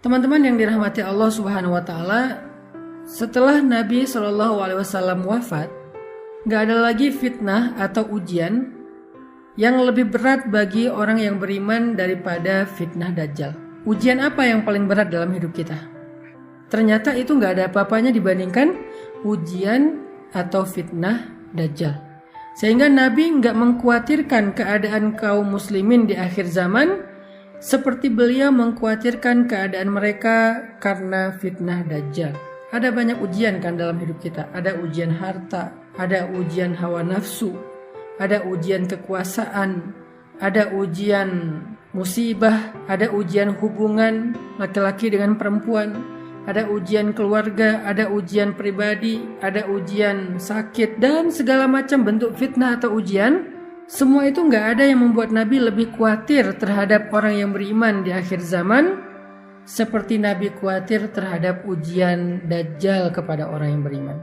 Teman-teman yang dirahmati Allah Subhanahu wa taala, setelah Nabi SAW wafat, gak ada lagi fitnah atau ujian yang lebih berat bagi orang yang beriman daripada fitnah Dajjal. Ujian apa yang paling berat dalam hidup kita? Ternyata itu gak ada apa-apanya dibandingkan ujian atau fitnah Dajjal. Sehingga Nabi gak mengkhawatirkan keadaan kaum muslimin di akhir zaman seperti beliau mengkhawatirkan keadaan mereka karena fitnah Dajjal. Ada banyak ujian kan dalam hidup kita. Ada ujian harta, ada ujian hawa nafsu, ada ujian kekuasaan, ada ujian musibah, ada ujian hubungan laki-laki dengan perempuan, ada ujian keluarga, ada ujian pribadi, ada ujian sakit, dan segala macam bentuk fitnah atau ujian. Semua itu gak ada yang membuat Nabi lebih khawatir terhadap orang yang beriman di akhir zaman seperti Nabi khawatir terhadap ujian Dajjal kepada orang yang beriman.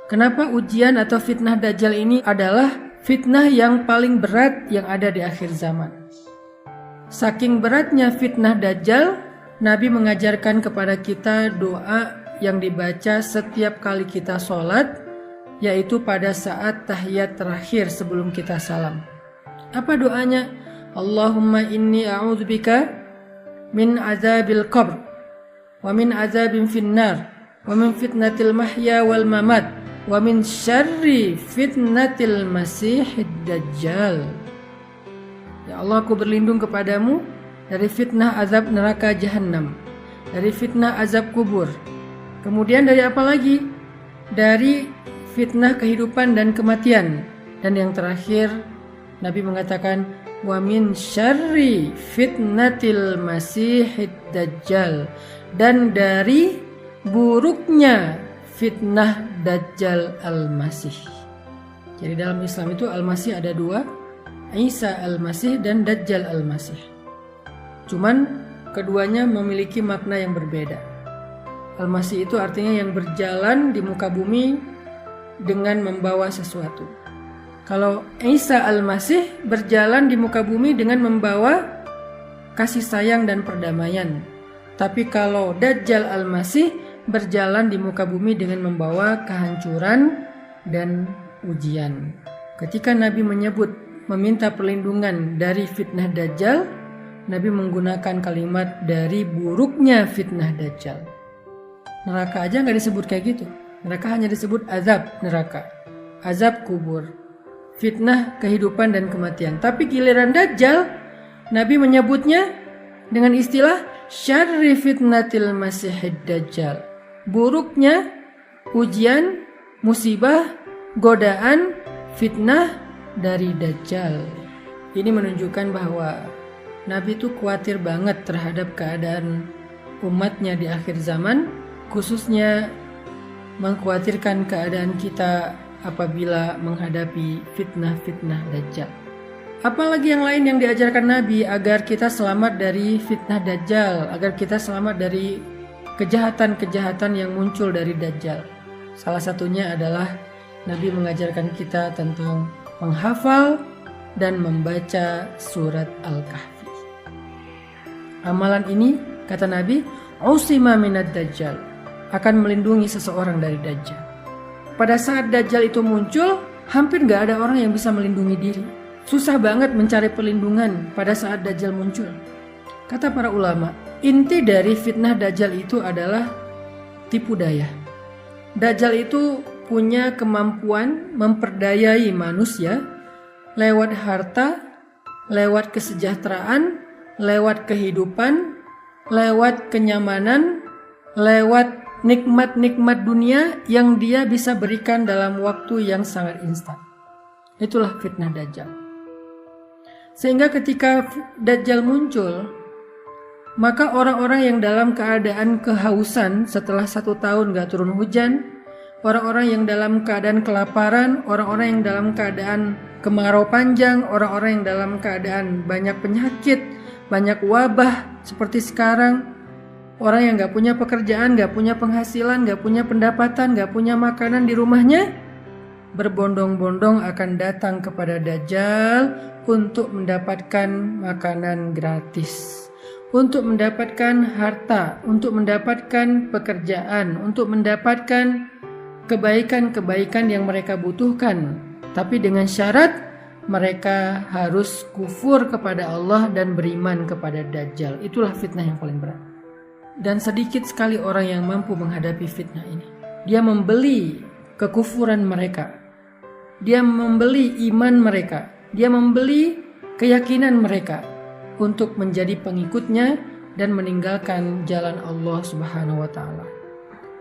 Kenapa ujian atau fitnah Dajjal ini adalah fitnah yang paling berat yang ada di akhir zaman? Saking beratnya fitnah Dajjal, Nabi mengajarkan kepada kita doa yang dibaca setiap kali kita sholat, yaitu pada saat tahiyat terakhir sebelum kita salam. Apa doanya? Allahumma inni a'udzubika min azabil qabr wa min azabin finnar wa min fitnatil mahya wal mamat wa min syarri fitnatil masihid dajjal. Ya Allah, aku berlindung kepadamu dari fitnah azab neraka jahanam, dari fitnah azab kubur. Kemudian dari apa lagi? Dari fitnah kehidupan dan kematian. Dan yang terakhir Nabi mengatakan wa min syarri fitnatil masihid dajjal, dan dari buruknya fitnah Dajjal al-Masih. Jadi dalam Islam itu al-Masih ada dua, Isa al-Masih dan Dajjal al-Masih. Cuman keduanya memiliki makna yang berbeda. Al-Masih itu artinya yang berjalan di muka bumi dengan membawa sesuatu. Kalau Isa al-Masih berjalan di muka bumi dengan membawa kasih sayang dan perdamaian. Tapi kalau Dajjal al-Masih berjalan di muka bumi dengan membawa kehancuran dan ujian. Ketika Nabi meminta perlindungan dari fitnah Dajjal, Nabi menggunakan kalimat dari buruknya fitnah Dajjal. Neraka aja gak disebut kayak gitu. Neraka hanya disebut azab neraka, azab kubur, fitnah kehidupan dan kematian. Tapi giliran Dajjal, Nabi menyebutnya dengan istilah syarri fitnatil masihid dajjal. Buruknya ujian, musibah, godaan, fitnah dari Dajjal. Ini menunjukkan bahwa Nabi itu khawatir banget terhadap keadaan umatnya di akhir zaman, khususnya mengkhawatirkan keadaan kita apabila menghadapi fitnah-fitnah Dajjal. Apalagi yang lain yang diajarkan Nabi agar kita selamat dari fitnah Dajjal, agar kita selamat dari kejahatan-kejahatan yang muncul dari Dajjal. Salah satunya adalah Nabi mengajarkan kita tentang menghafal dan membaca surat Al-Kahfi. Amalan ini, kata Nabi, usima minad Dajjal, akan melindungi seseorang dari Dajjal. Pada saat Dajjal itu muncul, hampir gak ada orang yang bisa melindungi diri. Susah banget mencari perlindungan pada saat Dajjal muncul. Kata para ulama, inti dari fitnah Dajjal itu adalah tipu daya. Dajjal itu punya kemampuan memperdayai manusia lewat harta, lewat kesejahteraan, lewat kehidupan, lewat kenyamanan, lewat nikmat-nikmat dunia yang dia bisa berikan dalam waktu yang sangat instan. Itulah fitnah Dajjal. Sehingga ketika Dajjal muncul, maka orang-orang yang dalam keadaan kehausan setelah 1 tahun gak turun hujan, orang-orang yang dalam keadaan kelaparan, orang-orang yang dalam keadaan kemarau panjang, orang-orang yang dalam keadaan banyak penyakit, banyak wabah seperti sekarang, orang yang gak punya pekerjaan, gak punya penghasilan, gak punya pendapatan, gak punya makanan di rumahnya, berbondong-bondong akan datang kepada Dajjal untuk mendapatkan makanan gratis, untuk mendapatkan harta, untuk mendapatkan pekerjaan, untuk mendapatkan kebaikan-kebaikan yang mereka butuhkan. Tapi dengan syarat mereka harus kufur kepada Allah dan beriman kepada Dajjal. Itulah fitnah yang paling berat. Dan sedikit sekali orang yang mampu menghadapi fitnah ini. Dia membeli kekufuran mereka. Dia membeli iman mereka. Dia membeli keyakinan mereka untuk menjadi pengikutnya dan meninggalkan jalan Allah Subhanahu wa taala.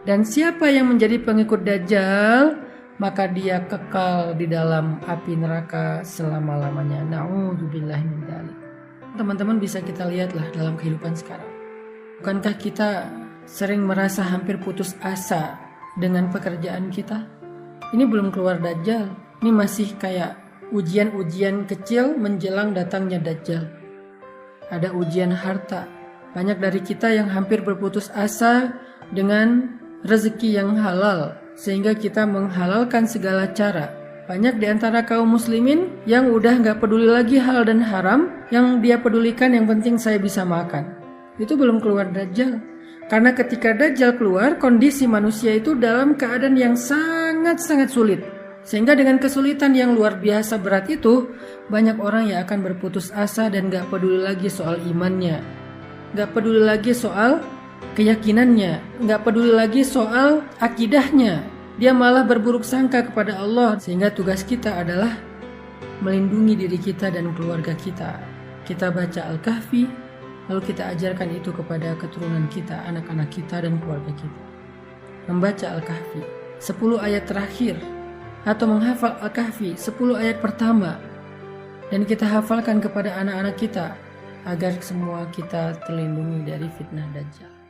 Dan siapa yang menjadi pengikut Dajjal, maka dia kekal di dalam api neraka selama-lamanya. Na'udzubillahi min dzalik. Teman-teman, bisa kita lihatlah dalam kehidupan sekarang. Bukankah kita sering merasa hampir putus asa dengan pekerjaan kita? Ini belum keluar Dajjal. Ini masih kayak ujian-ujian kecil menjelang datangnya Dajjal. Ada ujian harta. Banyak dari kita yang hampir berputus asa dengan rezeki yang halal, sehingga kita menghalalkan segala cara. Banyak di antara kaum muslimin yang udah gak peduli lagi halal dan haram. Yang dia pedulikan yang penting saya bisa makan. Itu belum keluar Dajjal. Karena ketika Dajjal keluar, kondisi manusia itu dalam keadaan yang sangat-sangat sulit. Sehingga dengan kesulitan yang luar biasa berat itu, banyak orang yang akan berputus asa dan gak peduli lagi soal imannya, gak peduli lagi soal keyakinannya, gak peduli lagi soal akidahnya. Dia malah berburuk sangka kepada Allah. Sehingga tugas kita adalah melindungi diri kita dan keluarga kita. Kita baca Al-Kahfi, lalu kita ajarkan itu kepada keturunan kita, anak-anak kita dan keluarga kita. Membaca Al-Kahfi 10 ayat terakhir, atau menghafal Al-Kahfi 10 ayat pertama, dan kita hafalkan kepada anak-anak kita agar semua kita terlindungi dari fitnah Dajjal.